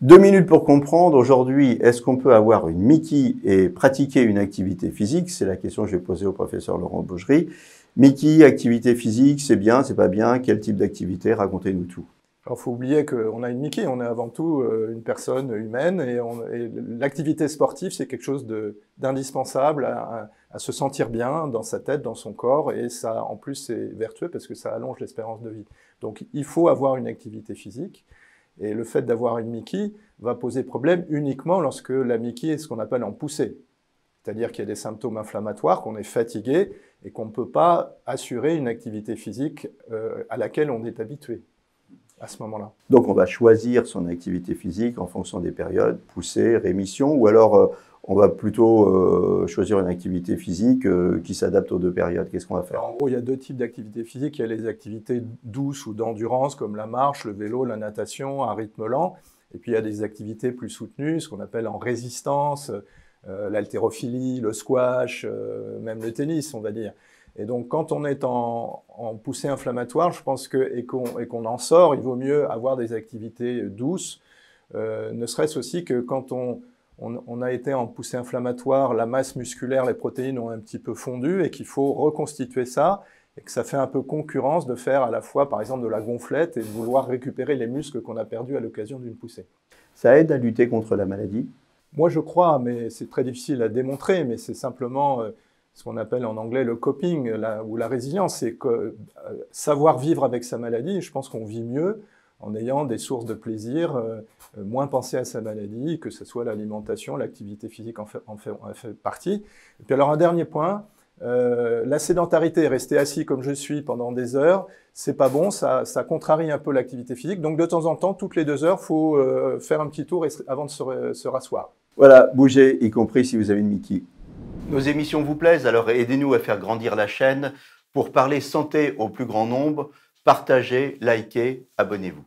2 minutes pour comprendre. Aujourd'hui, est-ce qu'on peut avoir une Mickey et pratiquer une activité physique? C'est la question que je vais poser au professeur Laurent Bougerie. Mickey, activité physique, c'est bien, c'est pas bien? Quel type d'activité? Racontez-nous tout. Alors, il faut oublier qu'on a une Mickey, on est avant tout une personne humaine et l'activité sportive, c'est quelque chose d'indispensable à se sentir bien dans sa tête, dans son corps, et ça, en plus, c'est vertueux parce que ça allonge l'espérance de vie. Donc, il faut avoir une activité physique, et le fait d'avoir une Mickey va poser problème uniquement lorsque la Mickey est ce qu'on appelle en poussée. C'est-à-dire qu'il y a des symptômes inflammatoires, qu'on est fatigué et qu'on ne peut pas assurer une activité physique à laquelle on est habitué à ce moment-là. Donc on va choisir son activité physique en fonction des périodes, poussée, rémission, ou alors on va plutôt choisir une activité physique qui s'adapte aux deux périodes. Qu'est-ce qu'on va faire? Alors, en gros, il y a deux types d'activités physiques. Il y a les activités douces ou d'endurance, comme la marche, le vélo, la natation, à rythme lent. Et puis il y a des activités plus soutenues, ce qu'on appelle en résistance, l'haltérophilie, le squash, même le tennis, on va dire. Et donc, quand on est en poussée inflammatoire, je pense et qu'on en sort, il vaut mieux avoir des activités douces, ne serait-ce aussi que quand on a été en poussée inflammatoire, la masse musculaire, les protéines ont un petit peu fondu et qu'il faut reconstituer ça, et que ça fait un peu concurrence de faire à la fois, par exemple, de la gonflette et de vouloir récupérer les muscles qu'on a perdus à l'occasion d'une poussée. Ça aide à lutter contre la maladie? Moi, je crois, mais c'est très difficile à démontrer, mais c'est simplement ce qu'on appelle en anglais le coping ou la résilience. C'est que savoir vivre avec sa maladie, je pense qu'on vit mieux en ayant des sources de plaisir, moins penser à sa maladie, que ce soit l'alimentation, l'activité physique en fait partie. Et puis alors un dernier point, la sédentarité, rester assis comme je suis pendant des heures, c'est pas bon, ça contrarie un peu l'activité physique. Donc de temps en temps, toutes les 2 heures, il faut faire un petit tour avant de se rasseoir. Voilà, bougez, y compris si vous avez une Mickey. Nos émissions vous plaisent, alors aidez-nous à faire grandir la chaîne. Pour parler santé au plus grand nombre, partagez, likez, abonnez-vous.